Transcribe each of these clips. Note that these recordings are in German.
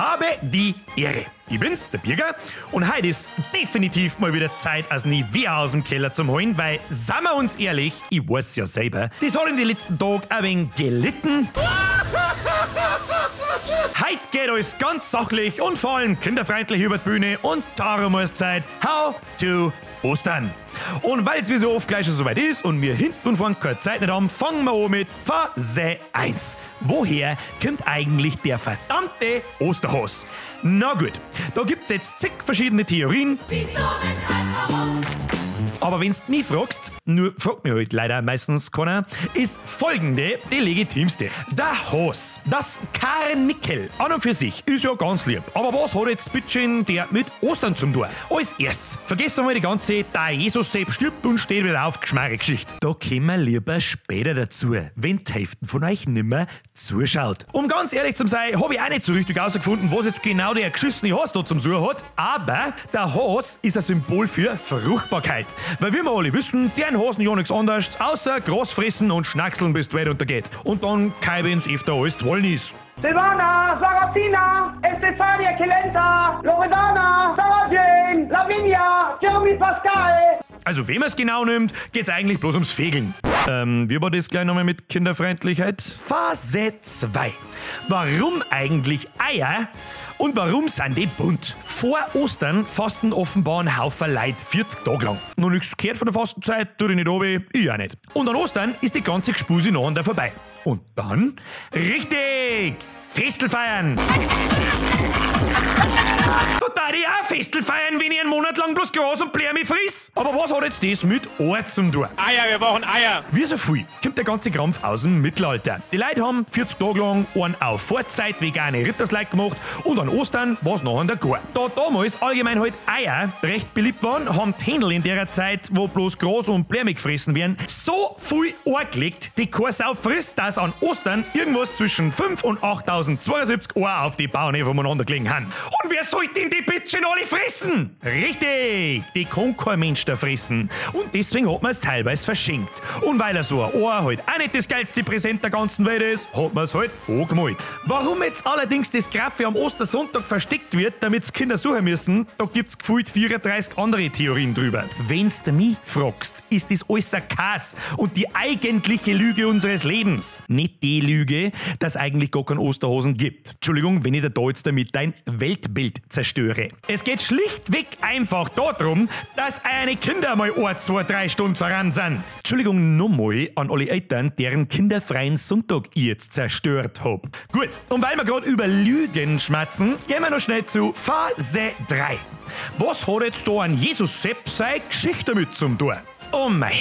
habe die Ehre. Ich bin's, der Birger, und heute ist definitiv mal wieder Zeit, als nie wieder aus dem Keller zum holen, weil, sagen wir uns ehrlich, ich weiß ja selber, das hat in den letzten Tagen ein wenig gelitten. Heute geht alles ganz sachlich und vor allem kinderfreundlich über die Bühne und darum ist Zeit, How to Ostern. Und weil es wie so oft gleich schon soweit ist und wir hinten und vorne keine Zeit nicht haben, fangen wir an mit Phase 1. Woher kommt eigentlich der verdammte Osterhas? Na gut, da gibt's jetzt zig verschiedene Theorien. Wieso, weshalb, warum? Aber wenn's mich fragst, nur fragt mir halt leider meistens keiner, ist folgende die legitimste. Der Has, das Karnickel, an und für sich, ist ja ganz lieb. Aber was hat jetzt bitteschön der mit Ostern zum tun? Als erstes, vergessen wir mal die ganze da Jesus selbst stirbt und steht wieder auf Geschichte. Da kommen wir lieber später dazu, wenn die Hälfte von euch nimmer zuschaut. Um ganz ehrlich zu sein, habe ich auch nicht so richtig herausgefunden, was jetzt genau der geschissene Has da zum Suchen hat. Aber der Has ist ein Symbol für Fruchtbarkeit. Weil wie wir alle wissen, deren Hasen ja nichts anderes, außer Gras fressen und schnackseln, bis die Welt untergeht. Und dann keiben's öfter als die Wollnis. Silvana, Saracina, Estefania Celenta, Loredana, Sarah Jane, Lavinia, Jeremy Pascal. Also wenn man es genau nimmt, geht's eigentlich bloß ums Fegeln. Wie war das gleich nochmal mit Kinderfreundlichkeit? Phase 2. Warum eigentlich Eier? Und warum sind die bunt? Vor Ostern fasten offenbar ein Haufen Leute 40 Tage lang. Noch nichts gehört von der Fastenzeit, tue ich nicht runter, ich auch nicht. Und an Ostern ist die ganze Gespuse nacheinander vorbei. Und dann? Richtig! Festel feiern! Da darf ich auch Festel feiern, wenn ich einen Monat lang bloß Gras und Blärme friss. Aber was hat jetzt das mit Ort zum tun? Eier, wir brauchen Eier. Wie so viel kommt der ganze Krampf aus dem Mittelalter. Die Leute haben 40 Tage lang einen auf Vorzeit vegane Rittersleik gemacht und an Ostern war es nachher der gar. Da damals allgemein halt Eier recht beliebt waren, haben die Händel in der Zeit, wo bloß Gras und Blärme gefressen werden, so viel angelegt, die keine Sau frisst, dass an Ostern irgendwas zwischen 5 und 8.072 Eier auf die Bauern voneinander gelegen haben. Und wer soll denn die Bitchen alle fressen? Richtig, die kann kein Mensch da fressen. Und deswegen hat man es teilweise verschenkt. Und weil er so ein Ohr halt auch nicht das geilste Präsent der ganzen Welt ist, hat man es halt angemalt. Warum jetzt allerdings das Graffe am Ostersonntag versteckt wird, damit Kinder suchen müssen, da gibt's gefühlt 34 andere Theorien drüber. Wenn's du mich fragst, ist das alles ein Kass und die eigentliche Lüge unseres Lebens. Nicht die Lüge, dass eigentlich gar keinen Osterhasen gibt. Entschuldigung, wenn ich da jetzt damit dein Weltbild zerstöre. Es geht schlichtweg einfach darum, dass eine Kinder mal 1, 2, 3 Stunden voran sind. Entschuldigung nochmal an alle Eltern, deren kinderfreien Sonntag ich jetzt zerstört hab. Gut, und weil wir gerade über Lügen schmatzen, gehen wir noch schnell zu Phase 3. Was hat jetzt da ein Jesus-Sepp seine Geschichte damit zum tun? Oh mei.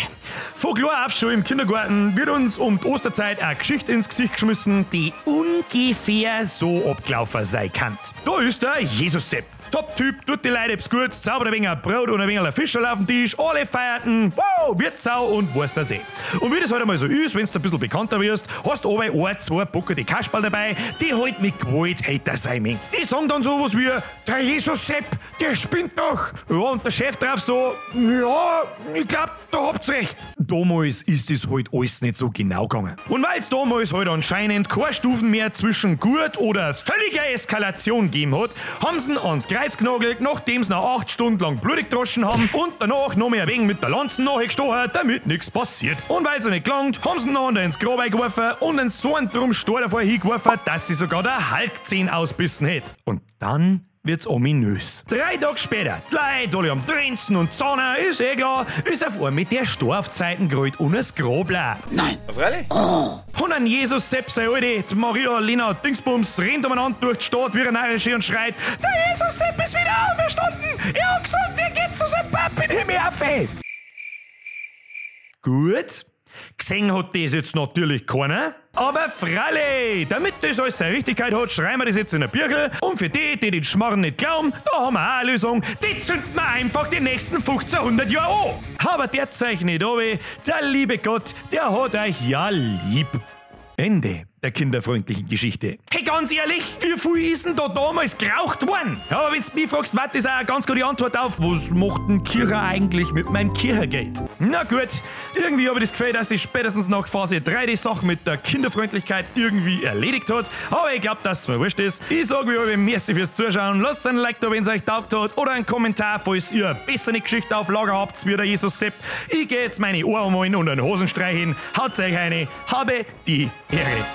Von klar auf schon im Kindergarten wird uns um die Osterzeit eine Geschichte ins Gesicht geschmissen, die ungefähr so abgelaufen sein kann. Da ist der Jesus-Sepp. Top-Typ, tut die Leute gut, zaubert ein wenig Brot und ein wenig Fischerl auf den Tisch, alle feierten, wow, Wirtsau und weißt das eh. Und wie das halt einmal so ist, wenn du ein bisschen bekannter wirst, hast du aber 1, 2 buckerte Kasperl dabei, die halt mit Gewalt Hater sein. Die sagen dann sowas wie, der Jesus-Sepp, der spinnt doch. Ja, und der Chef drauf so, ja, ich glaub, da habt's recht. Damals ist das halt alles nicht so genau gegangen. Und weil es damals halt anscheinend keine Stufen mehr zwischen gut oder völliger Eskalation gegeben hat, haben sie ihn ans Kreuz genagelt, nachdem sie noch 8 Stunden lang blutig gedroschen haben und danach noch mehr wegen mit der Lanze nachgestochen, damit nichts passiert. Und weil es nicht gelangt, haben sie ihn noch ins Grab eingeworfen und einen so einen Drumstor davor hingeworfen, dass sie sogar der Hulk-Zehn ausbissen hätte. Und dann wird's ominös. 3 Tage später, die Leute alle am Trenzen und Zahnen, ist eh klar, ist auf einmal mit der Stor auf Zeiten gerollt und ein Grabler. Nein. Freilich? Und ein Jesus Sepp, sei alte, die Maria, Lina, Dingsbums, rennt umeinander durch die Stadt wie eine Narische und schreit, der Jesus Sepp ist wieder auferstanden! Er hat gesagt, er geht zu seinem Papi in den Himmel auf. Gut. Gesehen hat das jetzt natürlich keiner. Aber freilich, damit das alles seine Richtigkeit hat, schreiben wir das jetzt in der Birkel. Und für die den Schmarrn nicht glauben, da haben wir auch eine Lösung. Die zünden wir einfach die nächsten 1500 Jahre an. Aber der Zeichen nicht runter, der liebe Gott, der hat euch ja lieb. Ende der kinderfreundlichen Geschichte. Hey, ganz ehrlich, wie viel ist denn da damals geraucht worden? Ja, aber wenn du mich fragst, was ist auch eine ganz gute Antwort auf, was macht ein Kircher eigentlich mit meinem Kirchergeld? Na gut, irgendwie habe ich das Gefühl, dass sich spätestens nach Phase 3 die Sache mit der Kinderfreundlichkeit irgendwie erledigt hat. Aber ich glaube, dass es mir wurscht ist. Ich sage wie alle, merci fürs Zuschauen. Lasst einen Like da, wenn es euch taugt hat. Oder einen Kommentar, falls ihr eine bessere Geschichte auf Lager habt, wie der Jesus Sepp. Ich gehe jetzt meine Ohren umholen und einen Hosenstreich hin. Haut euch eine. Habe die Ehre.